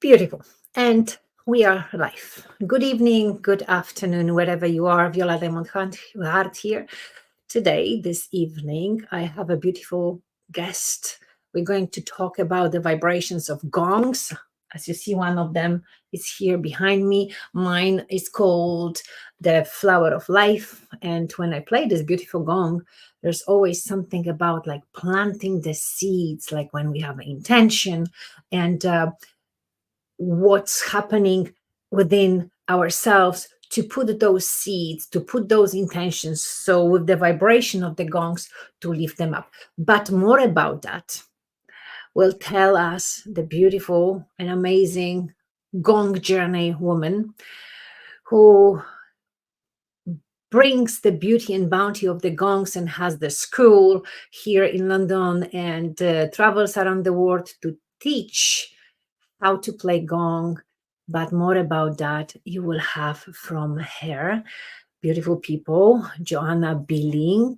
Beautiful. And we are live. Good evening, good afternoon, wherever you are. Viola Diamond Heart here. Today, this evening, I have a beautiful guest. We're going to talk about the vibrations of gongs. As you see, one of them is here behind me. Mine is called the Flower of Life. And when I play this beautiful gong, there's always something about like planting the seeds, like when we have an intention and what's happening within ourselves to put those seeds, to put those intentions. So with the vibration of the gongs to lift them up. But more about that will tell us the beautiful and amazing gong journey woman who brings the beauty and bounty of the gongs and has the school here in London and travels around the world to teach how to play gong. But more about that you will have from her. Beautiful people, Joanna Bilik,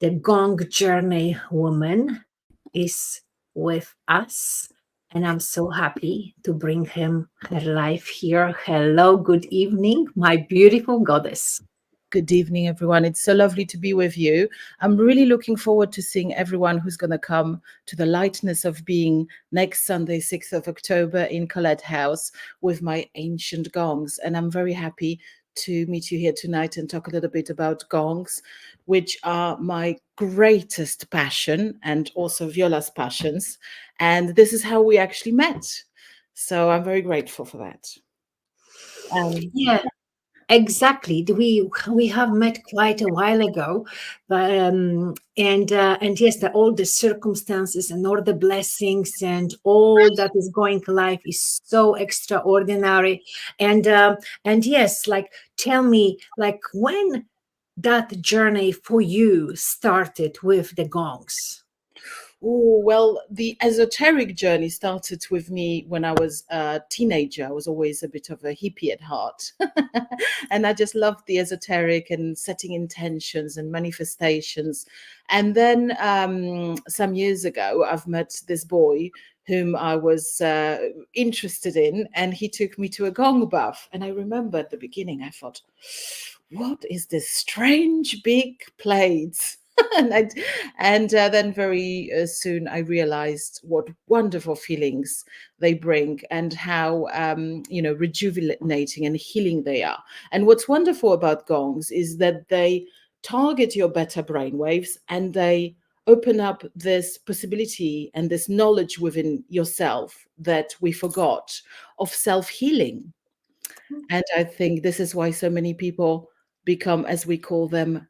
the Gong Journey woman, is with us. And I'm so happy to bring her live here. Hello, good evening, my beautiful goddess. Good evening, everyone. It's so lovely to be with you. I'm really looking forward to seeing everyone who's going to come to the Lightness of Being next Sunday, 6th of October in Colette House with my ancient gongs. And I'm very happy to meet you here tonight and talk a little bit about gongs, which are my greatest passion and also Viola's passions. And this is how we actually met. So I'm very grateful for that. Yeah, exactly. We have met quite a while ago, but and yes, all the circumstances and all the blessings and all that is going life is so extraordinary. And yes, like tell me, like when that journey for you started with the gongs. Oh, well, the esoteric journey started with me when I was a teenager. I was always a bit of a hippie at heart. And I just loved the esoteric and setting intentions and manifestations. And then some years ago, I've met this boy whom I was interested in, and he took me to a gong bath. And I remember at the beginning, I thought, what is this strange big plate? and then very soon I realized what wonderful feelings they bring and how rejuvenating and healing they are. And what's wonderful about gongs is that they target your beta brain waves and they open up this possibility and this knowledge within yourself that we forgot of self-healing. And I think this is why so many people become, as we call them,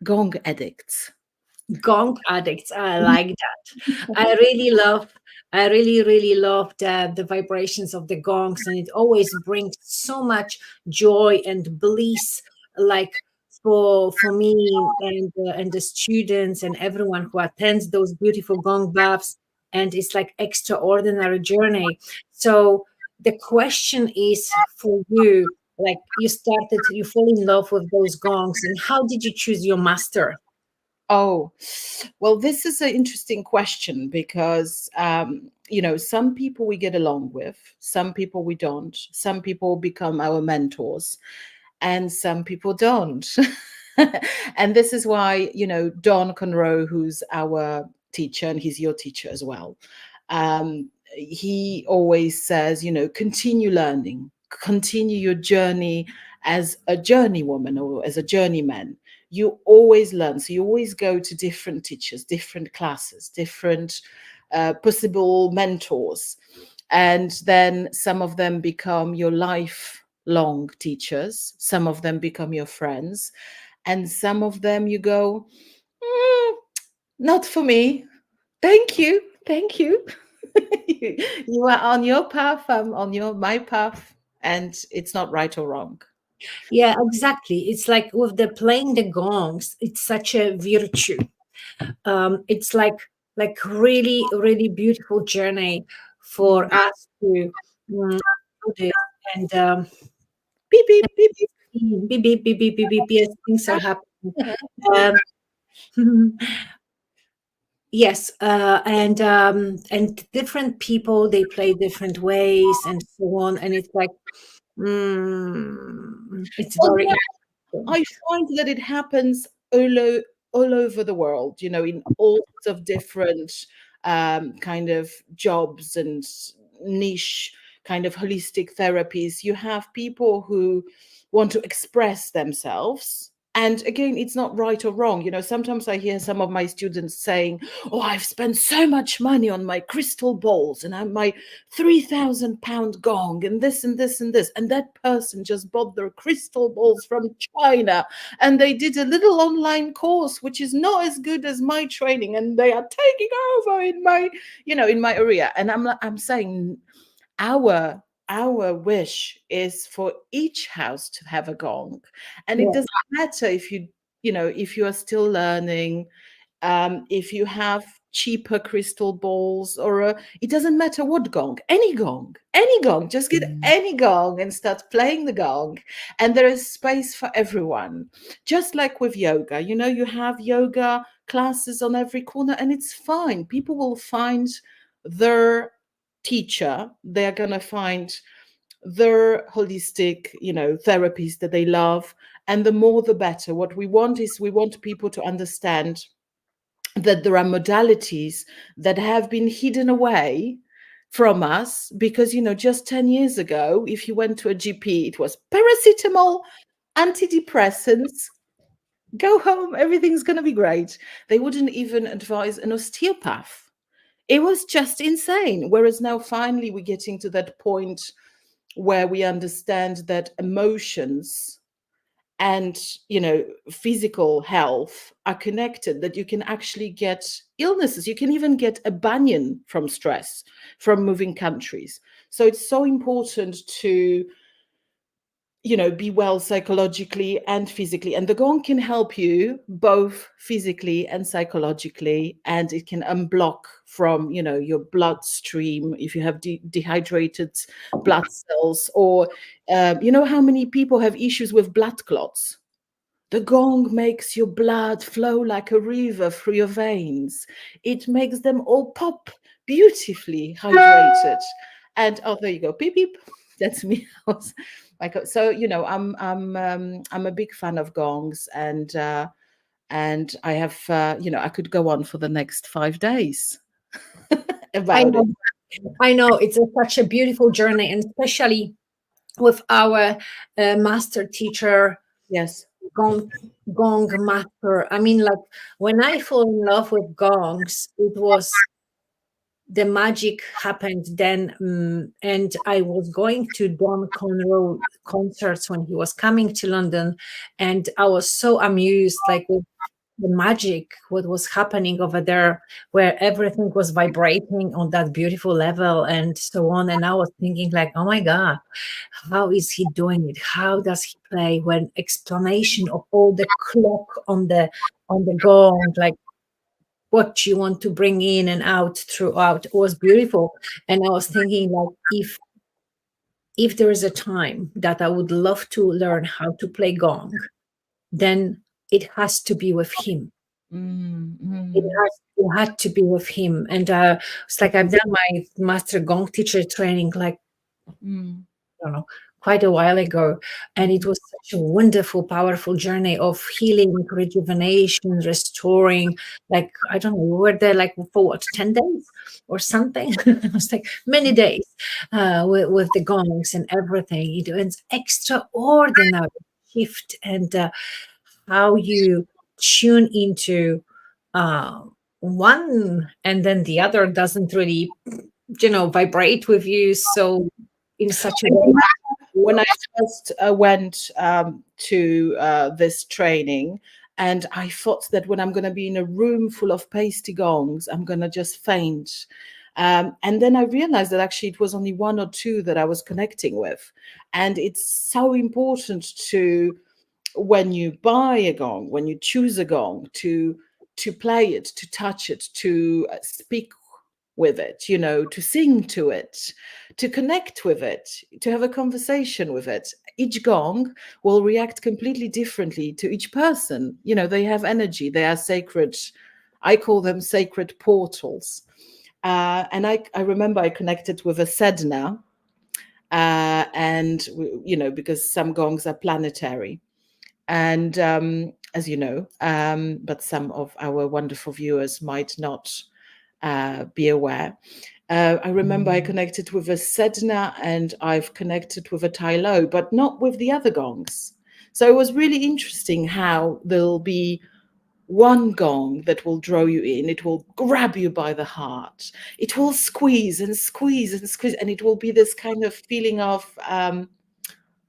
gong addicts. Gong addicts, I like that. I really love the vibrations of the gongs, and it always brings so much joy and bliss, like for me and the students and everyone who attends those beautiful gong baths, and it's like extraordinary journey. So the question is for you, like you fall in love with those gongs, and how did you choose your master? Oh, well, this is an interesting question because, some people we get along with, some people we don't, some people become our mentors, and some people don't. And this is why, Don Conreaux, who's our teacher, and he's your teacher as well, he always says, continue learning, continue your journey as a journey woman or as a journeyman. You always learn. So you always go to different teachers, different classes, different possible mentors. And then some of them become your lifelong teachers. Some of them become your friends. And some of them you go, not for me. Thank you. Thank you. You are on your path. I'm on my path. And it's not right or wrong. Yeah, exactly. It's like with the playing the gongs, it's such a virtue. It's like really beautiful journey for us to do this. And Beep, beep, beep, beep. beep, beep, beep, beep, beep, beep, yes, things are happening. Um, Yes, and different people, they play different ways and so on, and it's like it's Well, very I important. find that it happens all over the world, you know, in all sorts of different kind of jobs and niche kind of holistic therapies. You have people who want to express themselves. And again, it's not right or wrong. You know, sometimes I hear some of my students saying, "Oh, I've spent so much money on my crystal balls and my £3,000 gong and this and this and this." And that person just bought their crystal balls from China, and they did a little online course, which is not as good as my training, and they are taking over in my, you know, in my area. And I'm saying our wish is for each house to have a gong, and it Yeah. doesn't matter if you know, if you are still learning, if you have cheaper crystal balls, or it doesn't matter what gong, any gong, just get any gong and start playing the gong, and there is space for everyone. Just like with yoga, you know, you have yoga classes on every corner, and it's fine. People will find their teacher. They're gonna find their holistic, you know, therapies that they love, and the more the better. What we want is, we want people to understand that there are modalities that have been hidden away from us, because, you know, just 10 years ago, if you went to a GP, it was paracetamol, antidepressants, go home, everything's going to be great. They wouldn't even advise an osteopath. It was just insane. Whereas now finally we're getting to that point where we understand that emotions and, you know, physical health are connected, that you can actually get illnesses. You can even get a banyan from stress, from moving countries. So it's so important to, you know, be well psychologically and physically, and the gong can help you both physically and psychologically, and it can unblock from, you know, your bloodstream if you have dehydrated blood cells, or you know how many people have issues with blood clots? The gong makes your blood flow like a river through your veins. It makes them all pop beautifully hydrated. And oh, there you go, beep beep. That's me. So, you know, I'm a big fan of gongs, and I have, you know, I could go on for the next 5 days I about it. know, I know it's such a beautiful journey, and especially with our master teacher, Yes. gong gong master. I mean, like when I fall in love with gongs, it was the magic happened then, and I was going to Don Conreaux concerts when he was coming to London, and I was so amused, like with the magic, what was happening over there, where everything was vibrating on that beautiful level and so on. And I was thinking, like, oh my God, how is he doing it? How does he play? When explanation of all the clock on the gong, like what you want to bring in and out throughout, was beautiful. And I was thinking, like, if there is a time that I would love to learn how to play gong, then it has to be with him. It Mm, had to be with him. And it's like I've done my master gong teacher training, like, mm, I don't know, quite a while ago. And it was such a wonderful, powerful journey of healing, rejuvenation, restoring. Like, I don't know, we were there like for what, 10 days or something? It was like many days with the gongs and everything. It was extraordinary shift, and how you tune into uh, one, and then the other doesn't really, vibrate with you. So in such a way. when I first went to this training, and I thought that when I'm going to be in a room full of pasty gongs, I'm going to just faint. And then I realized that actually it was only one or two that I was connecting with. And it's so important to, when you buy a gong, when you choose a gong, to play it, to touch it, to speak with it, you know, to sing to it, to connect with it, to have a conversation with it. Each gong will react completely differently to each person. You know, they have energy, they are sacred I call them sacred portals. And I remember I connected with a Sedna, and because some gongs are planetary, and as you know, but some of our wonderful viewers might not be aware. I remember I connected with a Sedna, and I've connected with a Tai Lo, but not with the other gongs. So it was really interesting how there'll be one gong that will draw you in. It will grab you by the heart. It will squeeze and squeeze and squeeze, and it will be this kind of feeling of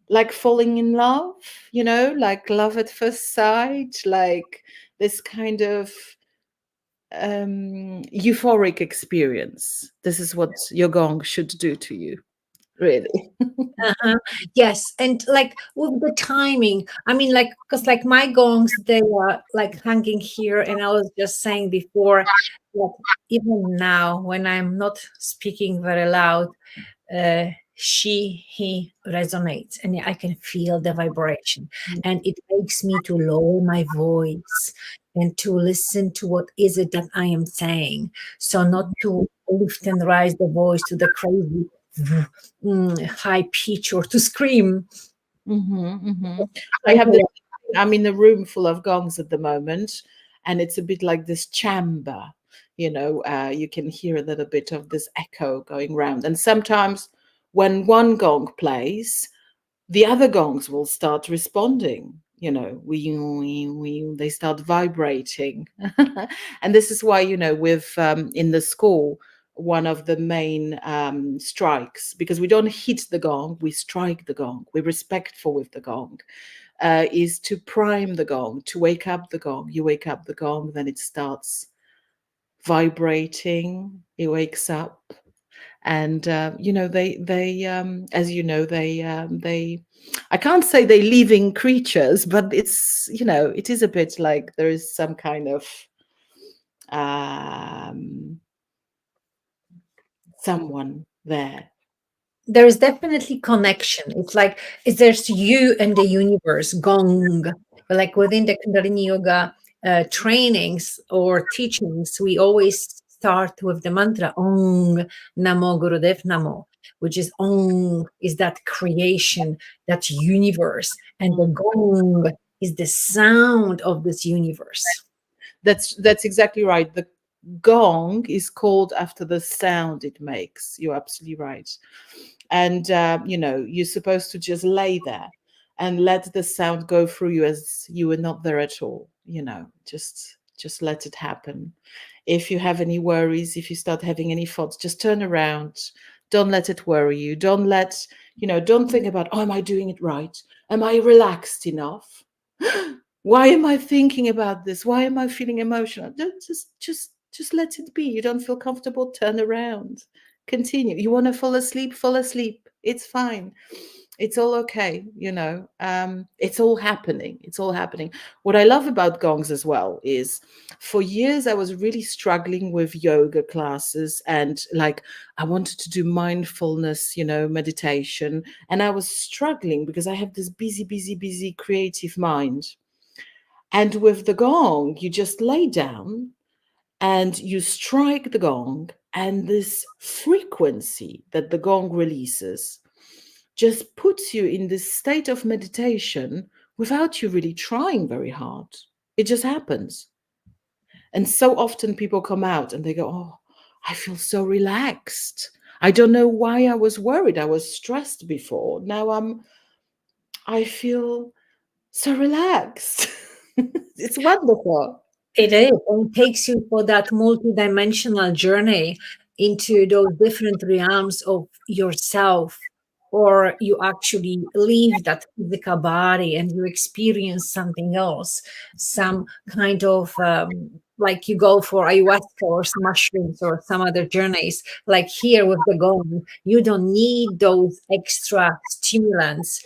like falling in love, like love at first sight, like this kind of euphoric experience. This is what your gong should do to you, really. Yes, and like with the timing, I mean, like, because like my gongs, they are like hanging here, and I was just saying before, like, even now when I'm not speaking very loud, he resonates, and I can feel the vibration, and it makes me to lower my voice and to listen to what is it that I am saying, so not to lift and rise the voice to the crazy high pitch or to scream. I'm in a room full of gongs at the moment, and it's a bit like this chamber. You can hear a little bit of this echo going round, and sometimes when one gong plays, the other gongs will start responding. They start vibrating. And this is why, with in the school, one of the main strikes, because we don't hit the gong, we strike the gong, we're respectful with the gong, is to prime the gong, to wake up the gong. You wake up the gong, then it starts vibrating, it wakes up. And they as you know, they I can't say they're living creatures, but it's it is a bit like there is some kind of someone there. There is definitely connection. It's like there's you and the universe, gong. Like within the Kundalini Yoga trainings or teachings, we always start with the mantra Om Namo Gurudev Namo, which is Om is that creation, that universe, and the gong is the sound of this universe. That's exactly right. The gong is called after the sound it makes. You're absolutely right. And you're supposed to just lay there and let the sound go through you as you were not there at all. Just let it happen. If you have any worries, if you start having any thoughts, just turn around. Don't let it worry you. Don't think about, oh, am I doing it right? Am I relaxed enough? Why am I thinking about this? Why am I feeling emotional? Just let it be. You don't feel comfortable, turn around. Continue. You want to fall asleep? Fall asleep. It's fine. It's all okay. It's all happening. It's all happening. What I love about gongs as well is for years I was really struggling with yoga classes, and like I wanted to do mindfulness, meditation. And I was struggling because I have this busy creative mind. And with the gong, you just lay down and you strike the gong, and this frequency that the gong releases just puts you in this state of meditation without you really trying very hard. It just happens. And so often people come out and they go, oh, I feel so relaxed. I don't know why I was worried. I was stressed before. Now I feel so relaxed. It's wonderful. It is. It takes you for that multidimensional journey into those different realms of yourself, or you actually leave that physical body and you experience something else, some kind of like you go for ayahuasca or some mushrooms or some other journeys. Like here with the gong, you don't need those extra stimulants.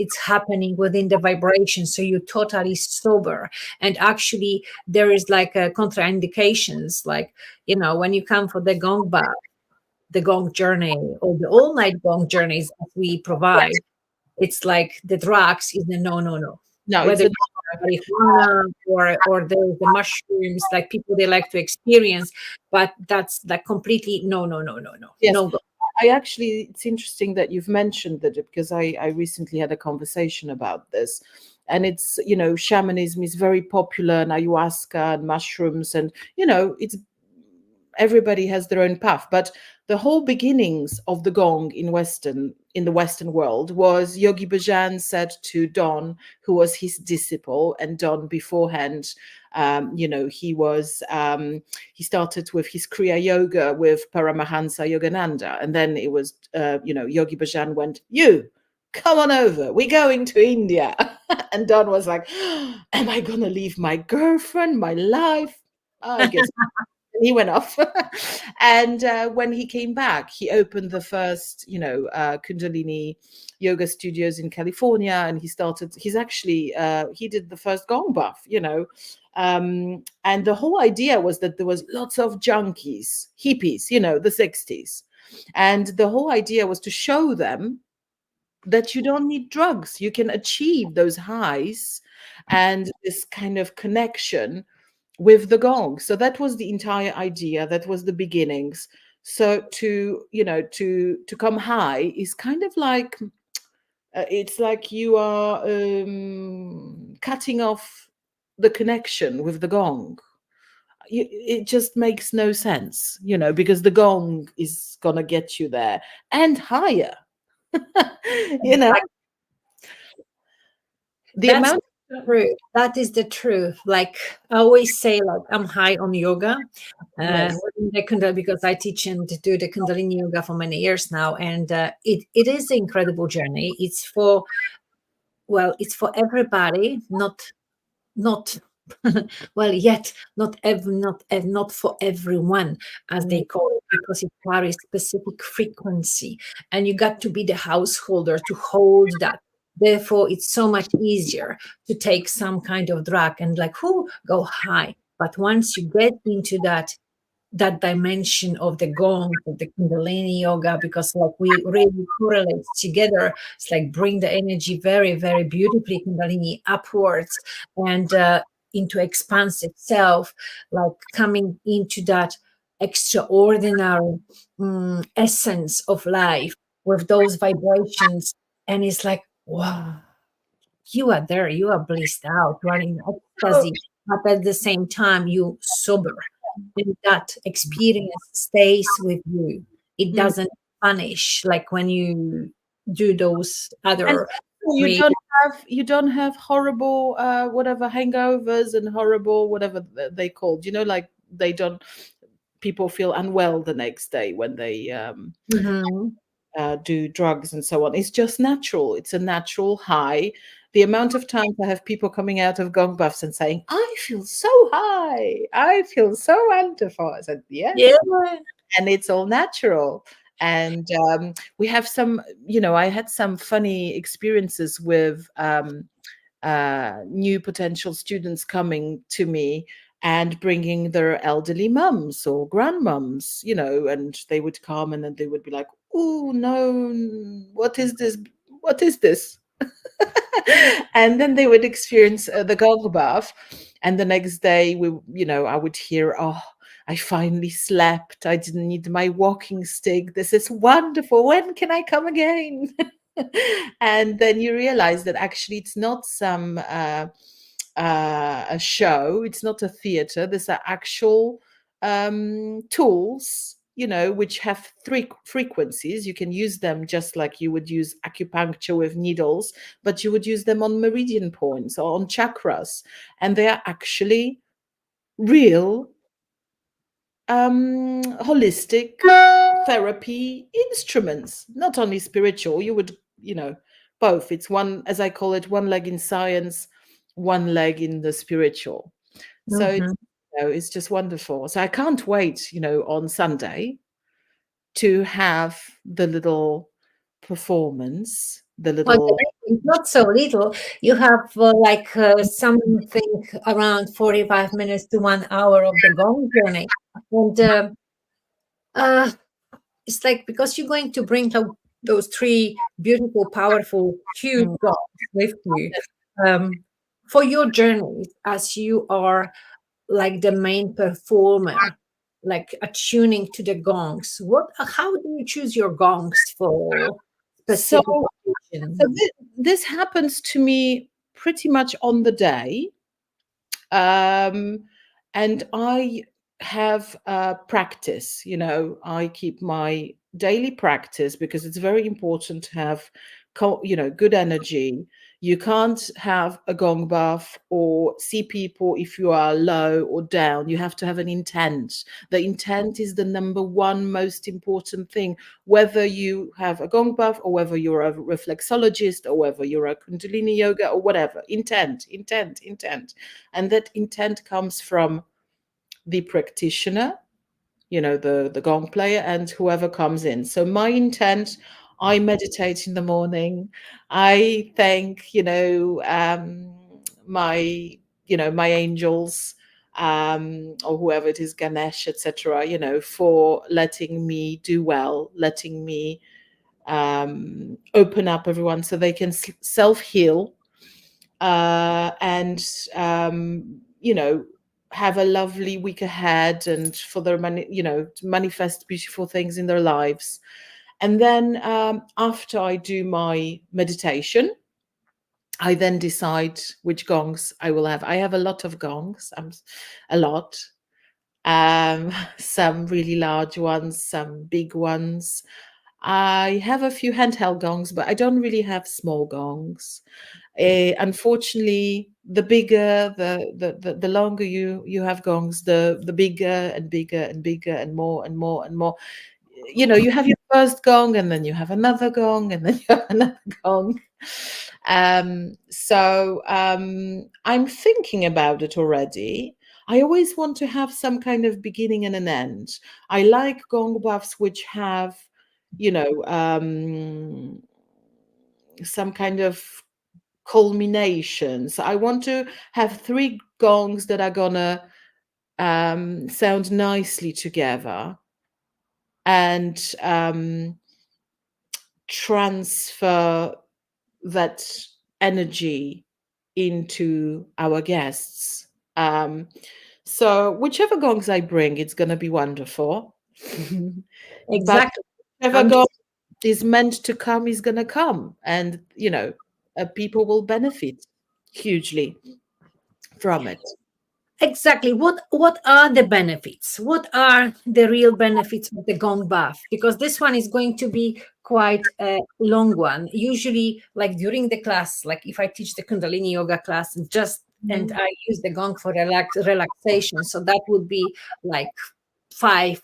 It's happening within the vibration, so you're totally sober. And actually there is like a contraindications, like when you come for the gong bath, the gong journey, or the all-night gong journeys that we provide, it's like the drugs is the no No, whether marijuana or the mushrooms, like people they like to experience, but that's like completely no, Yes. no go. It's interesting that you've mentioned that, because I recently had a conversation about this. And it's, shamanism is very popular, and ayahuasca and mushrooms, and, it's everybody has their own path. But the whole beginnings of the gong in the Western world was Yogi Bhajan said to Don, who was his disciple, and Don beforehand, he started with his Kriya Yoga with Paramahansa Yogananda, and then it was, Yogi Bhajan went, "You come on over, we're going to India." And Don was like, "Am I gonna leave my girlfriend, my life?" I guess he went off. And when he came back, he opened the first Kundalini yoga studios in California, and he did the first gong buff, and the whole idea was that there was lots of junkies, hippies, the 60s, and the whole idea was to show them that you don't need drugs, you can achieve those highs and this kind of connection with the gong. So that was the entire idea, that was the beginnings. So to come high is kind of like, it's like you are cutting off the connection with the gong. It just makes no sense, because the gong is gonna get you there and higher. you know the That's amount. true. That is the truth. Like I always say, like I'm high on yoga, Yes. because I teach and do the Kundalini yoga for many years now, and it is an incredible journey. It's for everybody, not well yet not for everyone, as they call it, because it carries specific frequency, and you got to be the householder to hold that. Therefore it's so much easier to take some kind of drug and like who go high. But once you get into that dimension of the gong, of the Kundalini yoga, because like we really correlate together. It's like bring the energy very, very beautifully, Kundalini upwards and into expansive self, like coming into that extraordinary essence of life with those vibrations. And it's like, wow, you are there, you are blissed out, you are in ecstasy, but at the same time you sober, and that experience stays with you. It Mm. doesn't vanish like when you do those And other you way. don't have horrible whatever hangovers and horrible whatever they called, like they don't people feel unwell the next day when they Mhm. do drugs and so on. It's just natural. It's a natural high. The amount of times I have people coming out of gong buffs and saying, "I feel so high, I feel so wonderful." I said, Yeah. yes, and it's all natural. And we have some, I had some funny experiences with new potential students coming to me and bringing their elderly mums or grandmums, and they would come and then they would be like, "Oh no, what is this? What is this?" And then they would experience the gong bath, and the next day I would hear, "Oh, I finally slept. I didn't need my walking stick. This is wonderful. When can I come again?" And then you realize that actually it's not some a show. It's not a theater. These are actual tools, which have three frequencies. You can use them just like you would use acupuncture with needles, but you would use them on meridian points or on chakras, and they are actually real holistic therapy instruments, not only spiritual. You would, both. It's one, as I call it, one leg in science, one leg in the spiritual. So Mhm. it's just wonderful. So I can't wait, on Sunday to have the little performance, the Well, little. it's not so little. You have something around 45 minutes to 1 hour of the gong journey. And uh, it's like because you're going to bring those three beautiful, powerful, huge Mm, gongs with you. Um, For your journey, as you are like the main performer, like attuning to the gongs, how do you choose your gongs for So, specific occasion? this happens to me pretty much on the day. And I have practice, I keep my daily practice because it's very important to have, good energy. You can't have a gong bath or see people if you are low or down. You have to have an intent. The intent is the number one most important thing, whether you have a gong bath or whether you're a reflexologist or whether you're a Kundalini yoga or whatever. Intent, intent, intent. And that intent comes from the practitioner, the gong player, and whoever comes in. So my intent, I meditate in the morning. I thank, my angels, or whoever it is, Ganesh, etc., for letting me do well, letting me open up everyone so they can self-heal, and have a lovely week ahead, and for their to manifest beautiful things in their lives. And then after I do my meditation, I then decide which gongs I will have. I have a lot of gongs, a lot. Some really large ones, some big ones. I have a few handheld gongs, but I don't really have small gongs. Unfortunately, the bigger, the longer you have gongs, the bigger and bigger and bigger and more and more and more. You have your first gong, and then you have another gong, and then you have another gong. So I'm thinking about it already. I always want to have some kind of beginning and an end. I like gong baths which have, some kind of culmination. So I want to have 3 gongs that are gonna sound nicely together and transfer that energy into our guests. So whichever gongs I bring, it's going to be wonderful. But Exactly. whichever gong is meant to come is going to come, and people will benefit hugely from it. Exactly. What are the benefits? What are the real benefits of the gong bath? Because this one is going to be quite a long one. Usually, like during the class, like if I teach the Kundalini yoga class, and I use the gong for relaxation, so that would be like 5-10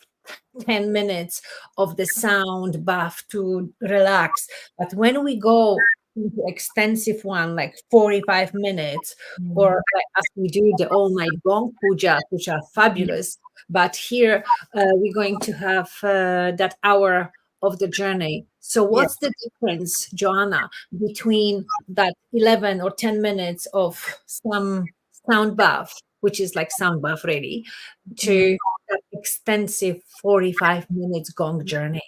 minutes of the sound bath to relax. But when we go into extensive one, like 45 minutes, or like as we do the all-night gong pujas, which are fabulous. But here we're going to have that hour of the journey. So Yes. what's the difference, Joanna, between that 11 or 10 minutes of some sound bath, which is like sound bath really, to that extensive 45 minutes gong journey?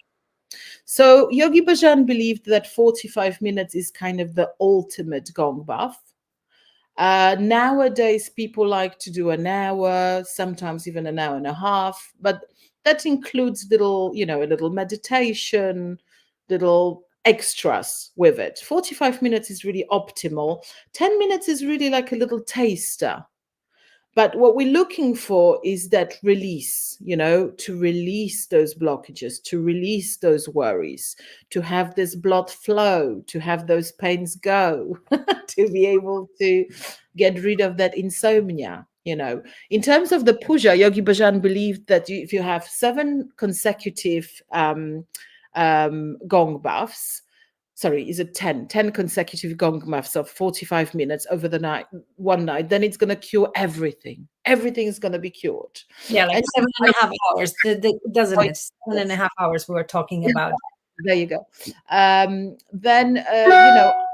So Yogi Bhajan believed that 45 minutes is kind of the ultimate gong bath. Nowadays, people like to do an hour, sometimes even an hour and a half, but that includes a little meditation, little extras with it. 45 minutes is really optimal. 10 minutes is really like a little taster. But what we're looking for is that release, to release those blockages, to release those worries, to have this blood flow, to have those pains go, to be able to get rid of that insomnia. In terms of the puja, Yogi Bhajan believed that if you have 7 consecutive gong baths, sorry, is it 10 consecutive gong baths of 45 minutes over the night, one night, then it's going to cure everything. Everything is going to be cured. Yeah, like And 7.5 hours, doesn't it? yes, 7.5 hours we were talking about. there you go. Then,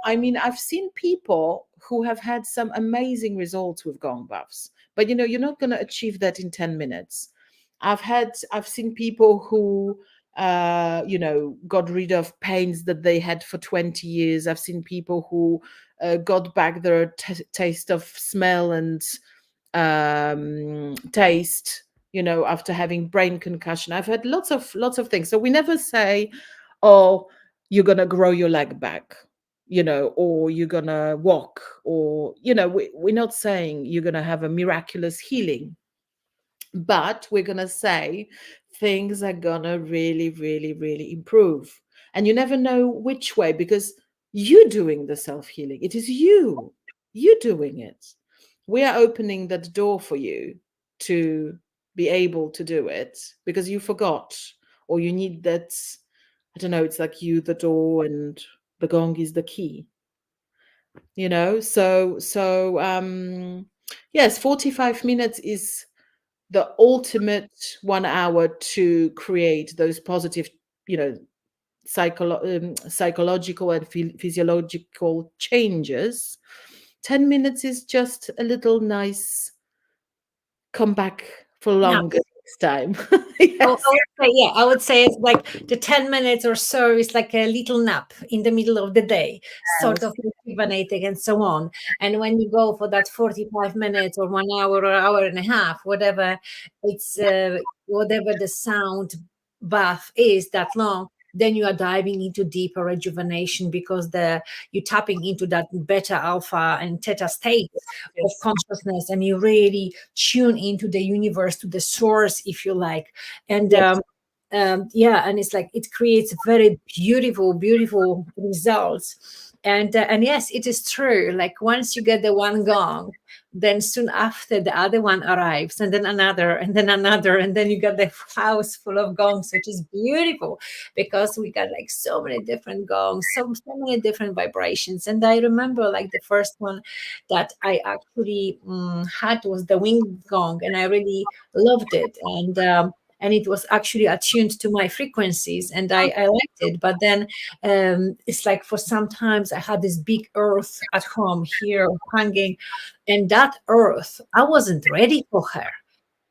I mean, I've seen people who have had some amazing results with gong baths, but you're not going to achieve that in 10 minutes. I've seen people who got rid of pains that they had for 20 years. I've seen people who got back their taste of smell and taste, after having brain concussion. I've had lots of things. So we never say, oh, you're gonna grow your leg back, or you're gonna walk, or we're not saying you're gonna have a miraculous healing, but we're gonna say things are gonna really, really, really improve. And you never know which way, because you're doing the self-healing. It is you doing it. We are opening that door for you to be able to do it, because you forgot, or you need that, I don't know, it's like you the door and the gong is the key, so yes, 45 minutes is the ultimate 1 hour to create those positive, psychological and physiological changes. 10 minutes is just a little nice come back for longer next time. Yes. I would say it's like the 10 minutes or so is like a little nap in the middle of the day, sort of rejuvenating and so on. And when you go for that 45 minutes or 1 hour or hour and a half, whatever, it's whatever the sound bath is that long, then you are diving into deeper rejuvenation, because you're tapping into that beta, alpha, and theta states of consciousness, and you really tune into the universe, to the source, if you like. And and it's like it creates very beautiful results. And yes, it is true. Like once you get the one gong, then soon after the other one arrives, and then another, and then another, and then you got the house full of gongs, which is beautiful, because we got like so many different gongs, so many different vibrations. And I remember like the first one that I actually had was the wing gong, and I really loved it. And it was actually attuned to my frequencies, and I liked it. But then it's like for sometimes I had this big earth at home here hanging, and that earth, I wasn't ready for her.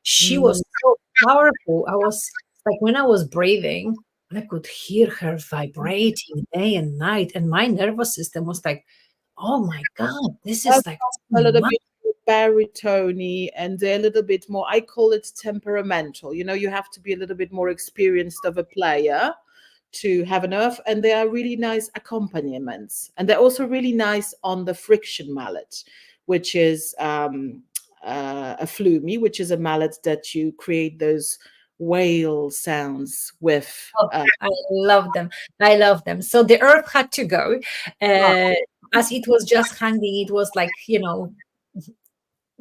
She was so powerful. I was like, when I was breathing, I could hear her vibrating day and night, and my nervous system was like, oh my God, this is like a little bit baritone, and they're a little bit more, I call it temperamental. You have to be a little bit more experienced of a player to have an earth, and they are really nice accompaniments. And they're also really nice on the friction mallet, which is a flumi, which is a mallet that you create those whale sounds with. I love them. I love them. So the earth had to go. As it was just hanging, it was like,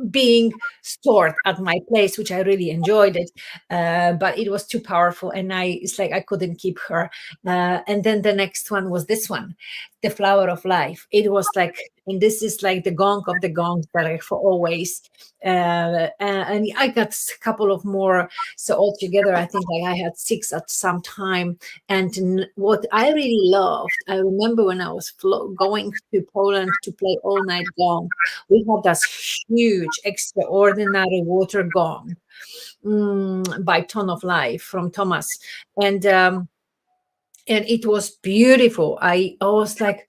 being stored at my place, which I really enjoyed it, but it was too powerful, and it's like I couldn't keep her. And then the next one was this one, the flower of life. It was like, and this is like the gong of the gongs that are for always. And I got a couple of more, so altogether I think like I had 6 at some time. And what I really loved, I remember when I was going to Poland to play all night gong, we had this huge, extraordinary water gong by Ton of Life from Thomas. And it was beautiful. I was like,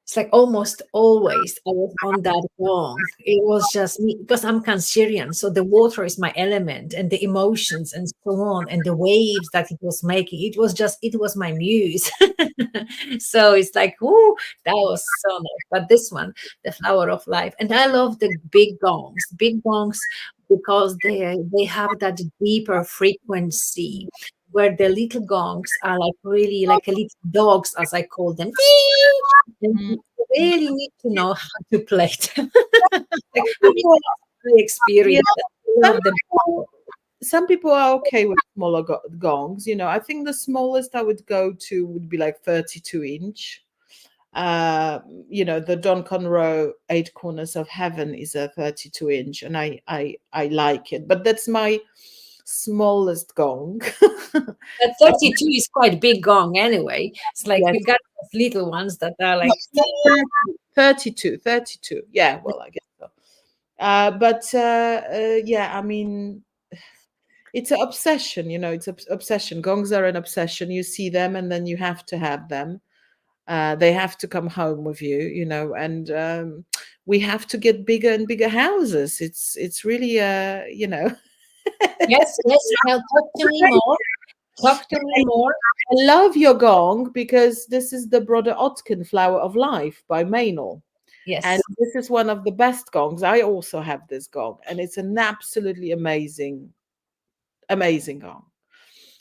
it's like almost always I was on that gong. It was just me, because I'm Cancerian, so the water is my element, and the emotions and so on, and the waves that it was making. It was my muse. So it's like, ooh, that was so nice. But this one, the flower of life, and I love the big gongs, because they have that deeper frequency, where the little gongs are like really like a little dogs, as I call them. And you really need to know how to play them. Like, I mean, I experienced that. Some people are okay with smaller gongs. I think the smallest I would go to would be like 32-inch. The Don Conreaux 8 Corners of Heaven is a 32-inch, and I like it. But that's my smallest gong. That 32 is quite big gong anyway. It's like you got those little ones that are like 32. Yeah, well, I guess so. But I mean, it's an obsession, you know, it's an obsession. Gongs are an obsession. You see them and then you have to have them. They have to come home with you, you know, and we have to get bigger and bigger houses. It's really, you know. Yes, yes. Now talk to me more. Talk to me more. I love your gong because this is the Brother Otkin Flower of Life by Maynell. And Yes. this is one of the best gongs. I also have this gong, and it's an absolutely amazing, amazing gong.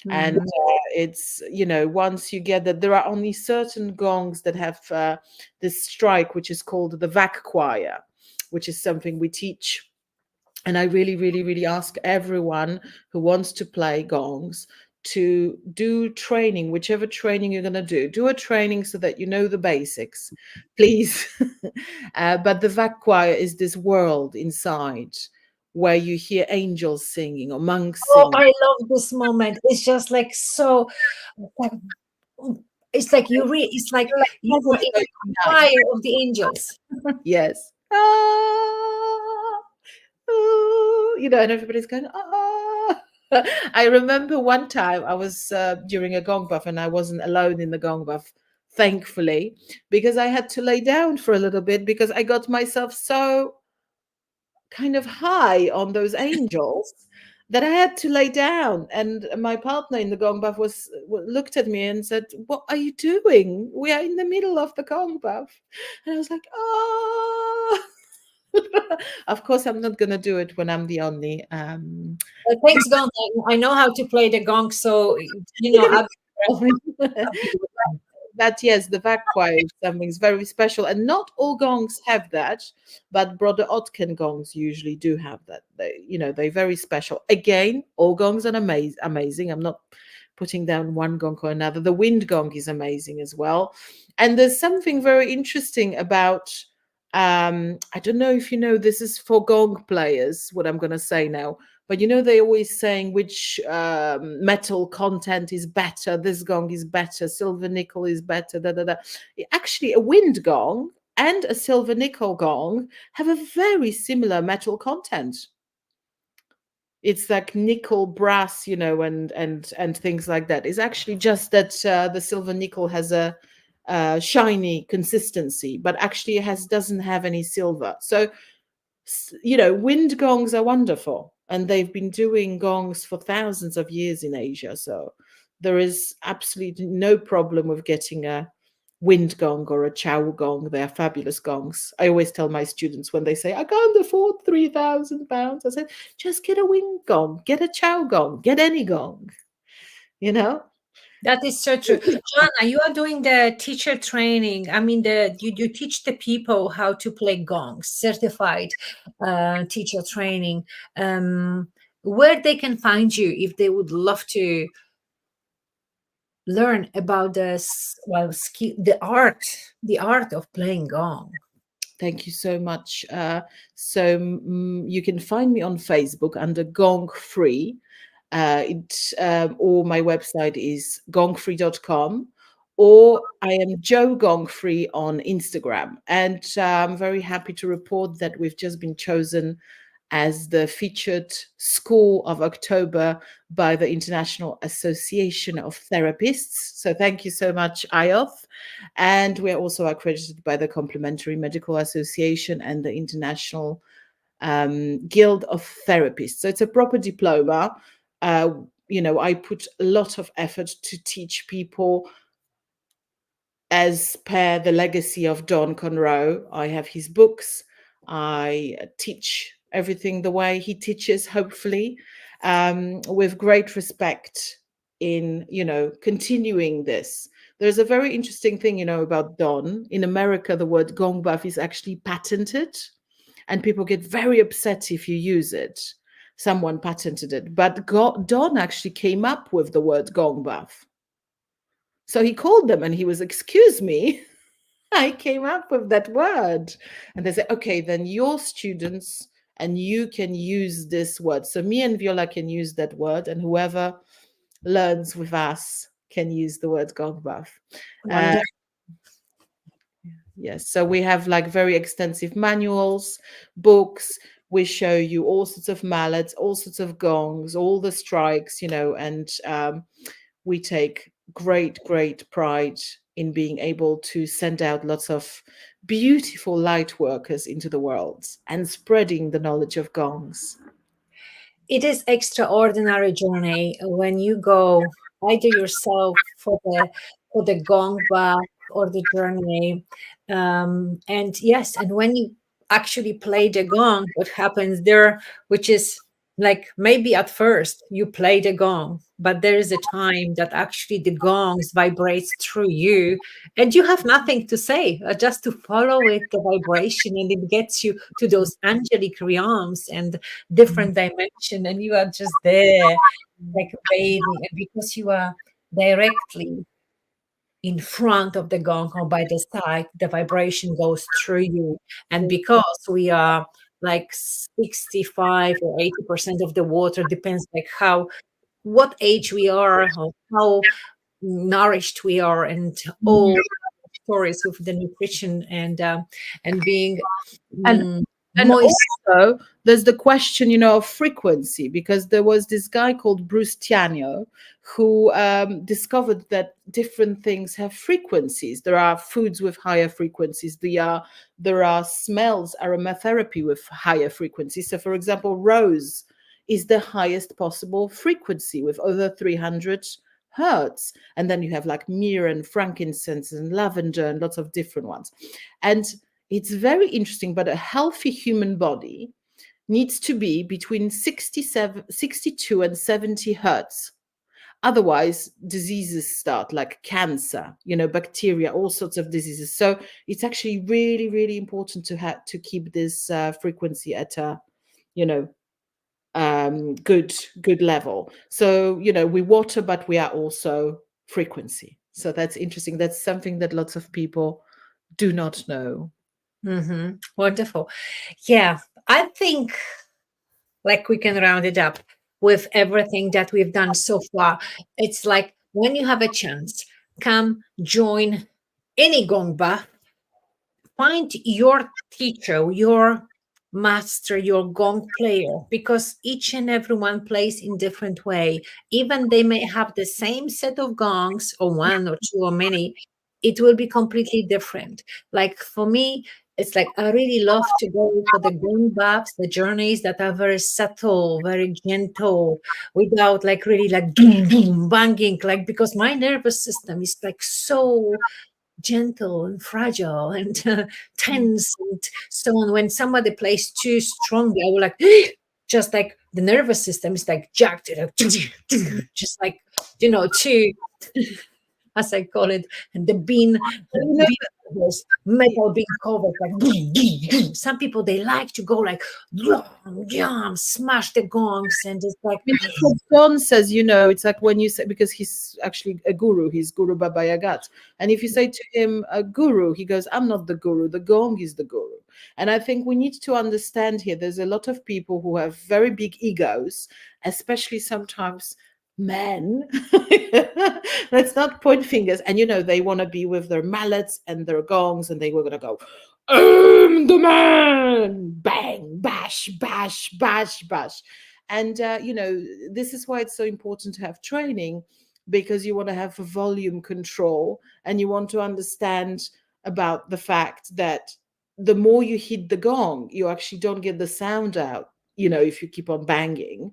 And Mhm. it's, you know, once you get that, there are only certain gongs that have this strike, which is called the vac choir, which is something we teach. And I really, really, really ask everyone who wants to play gongs to do training, whichever training you're going to do a training so that you know the basics, please. But the vac choir is this world inside where you hear angels singing or monks Oh, singing. I love this moment. It's just like so. It's like you read. It's like you are in the Nice. choir of the angels. Yes. Ah, ooh, you know, and everybody's going, ah. I remember one time I was during a gong buff and I wasn't alone in the gong buff, thankfully, because I had to lay down for a little bit because I got myself so kind of high on those angels that I had to lay down. And my partner in the gong buff looked at me and said, "What are you doing? We are in the middle of the gong buff." And I was like, "Oh." Of course, I'm not going to do it when I'm the only. Thanks, God. I know how to play the gong, so you know. But yes, the vac choir is something very special, and not all gongs have that. But Brother Otkin gongs usually do have that. They, you know, they're very special. Again, all gongs are amazing. I'm not putting down one gong or another. The wind gong is amazing as well. And there's something very interesting about. I don't know if you know. This is for gong players. What I'm going to say now. But you know, they always saying which metal content is better. This gong is better. Silver nickel is better. Da, da, da. Actually, a wind gong and a silver nickel gong have a very similar metal content. It's like nickel, brass, you know, and things like that. It's actually just that the silver nickel has a shiny consistency, but actually it doesn't have any silver. So you know, wind gongs are wonderful, and they've been doing gongs for thousands of years in Asia. So there is absolutely no problem with getting a wind gong or a chow gong. They're fabulous gongs. I always tell my students when they say, "I can't afford £3,000," I said, just get a wind gong, get a chow gong, get any gong, you know? That is so true. Joanna, you are doing the teacher training. I mean, you teach the people how to play gongs, certified teacher training. Where they can find you if they would love to learn about the art of playing gong. Thank you so much. So you can find me on Facebook under Gongfree. Or my website is gongfree.com, or I am Joe Gongfree on Instagram. And I'm very happy to report that we've just been chosen as the featured school of October by the International Association of Therapists. So thank you so much, IAOTH. And we're also accredited by the Complementary Medical Association and the International Guild of Therapists. So it's a proper diploma. You know, I put a lot of effort to teach people as per the legacy of Don Conreaux. I have his books. I teach everything the way he teaches, hopefully, with great respect in, you know, continuing this. There's a very interesting thing, you know, about Don. In America, the word gong buff is actually patented, and people get very upset if you use it. Someone patented it, but Don actually came up with the word gong buff. So he called them and he was, "Excuse me, I came up with that word." And they said, "Okay, then your students and you can use this word." So me and Viola can use that word, and whoever learns with us can use the word gong buff. Wonderful. Yes, so we have like very extensive manuals, books. We show you all sorts of mallets, all sorts of gongs, all the strikes, and we take great, great pride in being able to send out lots of beautiful light workers into the world and spreading the knowledge of gongs. It is extraordinary journey when you go either yourself for the gong bath or the journey. And yes, and when you actually play the gong, what happens there, which is like maybe at first you play the gong, but there is a time that actually the gongs vibrates through you and you have nothing to say, just to follow it, the vibration, and it gets you to those angelic realms and different dimension, and you are just there like bathing, and because you are directly in front of the gong or by the side, the vibration goes through you. And because we are like 65 or 80% of the water, depends like what age we are, how nourished we are, and all stories with the nutrition and being And and moist. also there's the question, of frequency, because there was this guy called Bruce Tiano who discovered that different things have frequencies. There are foods with higher frequencies. There are smells, aromatherapy with higher frequencies. So, for example, rose is the highest possible frequency with over 300 hertz. And then you have like myrrh and frankincense and lavender and lots of different ones. And it's very interesting, but a healthy human body needs to be between 62 and 70 hertz. Otherwise, diseases start, like cancer, bacteria, all sorts of diseases. So it's actually really, really important to keep this frequency at a, good level. So, we water, but we are also frequency. So that's interesting. That's something that lots of people do not know. Wonderful. Yeah, I think like we can round it up with everything that we've done so far. It's like when you have a chance, come join any gongba, find your teacher, your master, your gong player, because each and everyone plays in different way. Even they may have the same set of gongs, or one or two or many, it will be completely different. Like for me, it's like I really love to go for the gong baths, the journeys that are very subtle, very gentle, without like really like boom, boom, banging, like because my nervous system is like so gentle and fragile and tense and so on. When somebody plays too strongly, I will like just like the nervous system is like jacked, just like too, as I call it, the bean covers, metal bean covers, like some people they like to go like smash the gongs, and it's like What Don says, it's like when you say, because he's actually a guru, he's Guru Baba Yagat. And if you say to him, a guru, he goes, I'm not the guru, the gong is the guru. And I think we need to understand here, there's a lot of people who have very big egos, especially sometimes men. Let's not point fingers. And, they want to be with their mallets and their gongs, and they were going to go, I'm the man, bang, bash, bash, bash, bash. And, this is why it's so important to have training, because you want to have a volume control and you want to understand about the fact that the more you hit the gong, you actually don't get the sound out. If you keep on banging,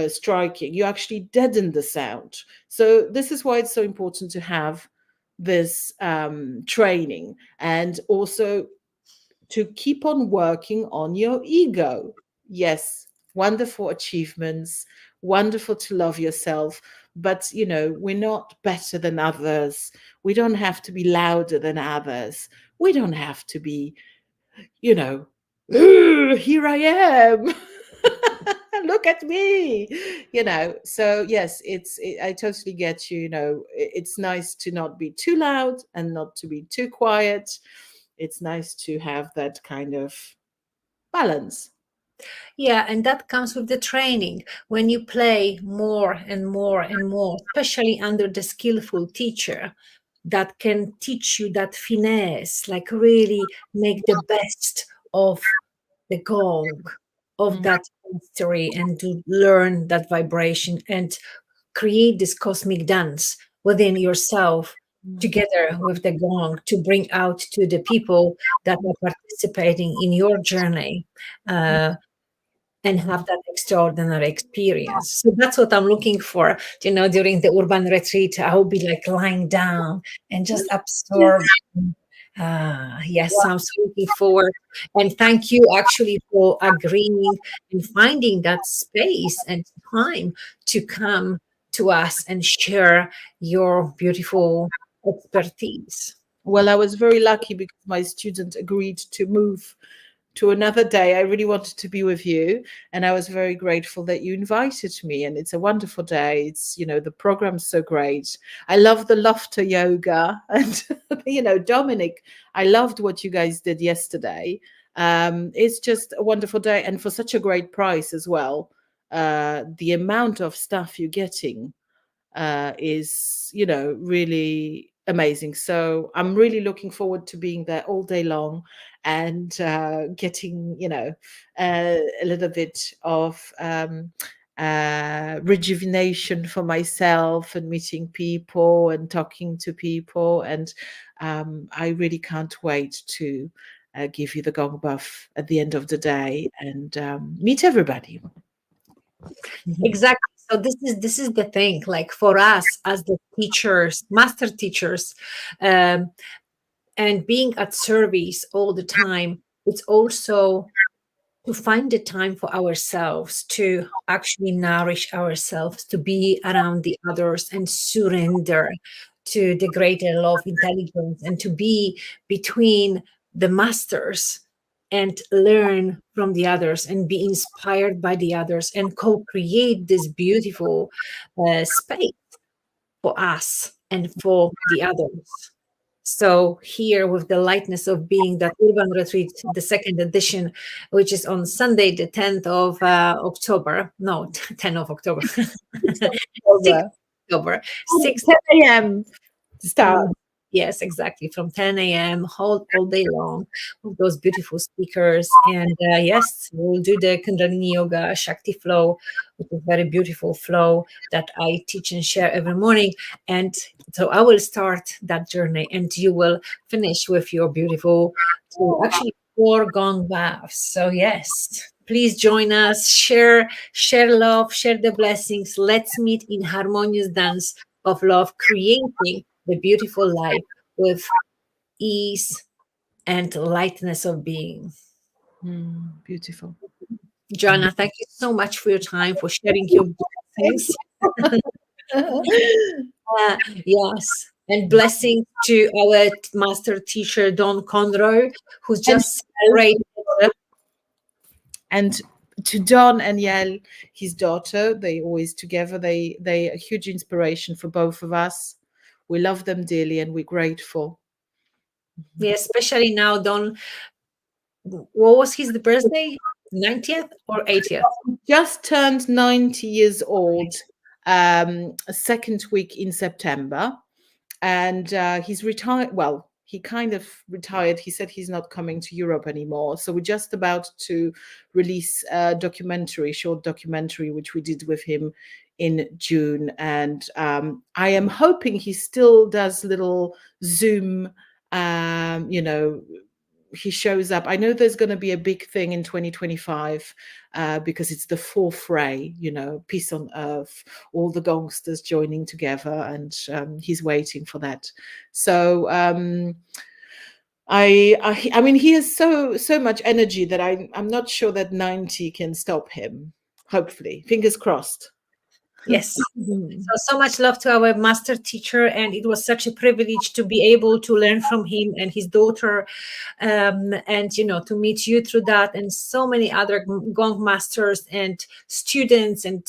striking, you actually deaden the sound. So this is why it's so important to have this training, and also to keep on working on your ego. Yes, wonderful achievements, wonderful to love yourself, but we're not better than others. We don't have to be louder than others. We don't have to be, "Ooh, here I am." Look at me. So yes, I totally get you. It's nice to not be too loud and not to be too quiet. It's nice to have that kind of balance. yeah, and that comes with the training. When you play more and more and more, especially under the skillful teacher that can teach you that finesse, like really make the best of the gong. of that history and to learn that vibration and create this cosmic dance within yourself together with the gong to bring out to the people that are participating in your journey, and have that extraordinary experience. So that's what I'm looking for. During the urban retreat, I will be like lying down and just absorb. Yes, I'm so looking forward. And thank you actually for agreeing and finding that space and time to come to us and share your beautiful expertise. Well, I was very lucky because my student agreed to move to another day. I really wanted to be with you, and I was very grateful that you invited me. And it's a wonderful day. It's, the program's so great. I love the laughter yoga, and Dominic, I loved what you guys did yesterday. It's just a wonderful day, and for such a great price as well. The amount of stuff you're getting is, really amazing. So I'm really looking forward to being there all day long and getting, a little bit of rejuvenation for myself and meeting people and talking to people. And I really can't wait to give you the gong buff at the end of the day and meet everybody. Exactly. So this is the thing. Like for us as the teachers, master teachers, um, and being at service all the time, it's also to find the time for ourselves, to actually nourish ourselves, to be around the others and surrender to the greater love, intelligence, and to be between the masters and learn from the others and be inspired by the others and co-create this beautiful space for us and for the others. So here with the lightness of being, that urban retreat, the second edition, which is on Sunday, the 10th of October. No, 10th of October. 6th Over. October. 6th 10 a.m. start. Yes, exactly. From 10 a.m. all day long with those beautiful speakers. And yes, we'll do the Kundalini Yoga Shakti flow, which is a very beautiful flow that I teach and share every morning. And so I will start that journey and you will finish with your beautiful, actually 4 gong baths. So yes, please join us, share love, share the blessings. Let's meet in harmonious dance of love, creating the beautiful life with ease and lightness of being. Beautiful. Joanna, thank you so much for your time, for sharing your blessings. Yes. And blessings to our master teacher, Don Conreaux, who's just celebrated. And to Don and Yaelle, his daughter, they always together. They are a huge inspiration for both of us. We love them dearly and we're grateful. Yeah, especially now, Don, what was his birthday? 90th or 80th? Just turned 90 years old, second week in September. And he's retired. Well, he kind of retired. He said he's not coming to Europe anymore. So we're just about to release a short documentary, which we did with him in June. And I am hoping he still does little Zoom, he shows up. I know there's going to be a big thing in 2025 because it's the fourth ray, peace on earth, all the gongsters joining together, and he's waiting for that. So I mean, he has so much energy that I'm not sure that 90 can stop him. Hopefully, fingers crossed. Yes. So much love to our master teacher, and it was such a privilege to be able to learn from him and his daughter, and to meet you through that, and so many other gong masters and students and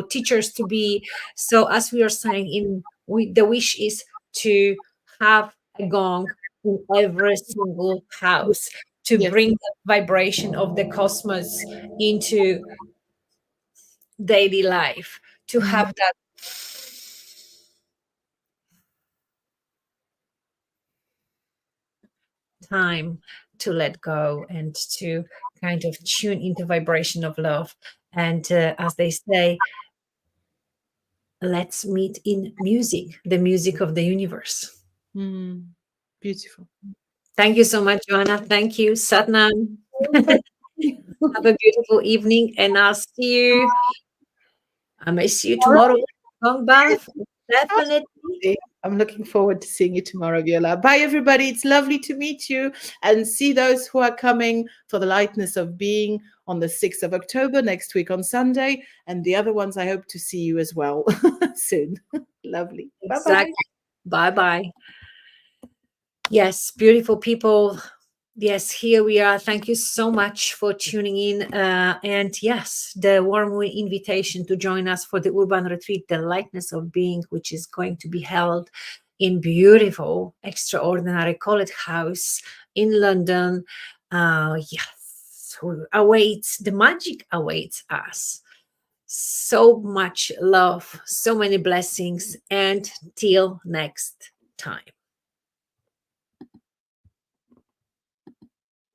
teachers to be. So as we are saying, the wish is to have a gong in every single house to Yes. bring that vibration of the cosmos into daily life, to have that time to let go and to kind of tune into vibration of love. And as they say, let's meet in music, the music of the universe. Beautiful. Thank you so much, Joanna. Thank you. Satnam. Have a beautiful evening, and I'll see you. I may see you tomorrow. Gong bath, definitely. I'm looking forward to seeing you tomorrow, Viola. Bye, everybody. It's lovely to meet you and see those who are coming for the Lightness of Being on the 6th of October, next week on Sunday. And the other ones, I hope to see you as well soon. Lovely. Exactly. Bye-bye. Yes, beautiful people. Yes, here we are. Thank you so much for tuning in. And yes, the warm invitation to join us for the Urban Retreat, the Lightness of Being, which is going to be held in beautiful, extraordinary College House in London. Yes, awaits, the magic awaits us. So much love, so many blessings, and till next time.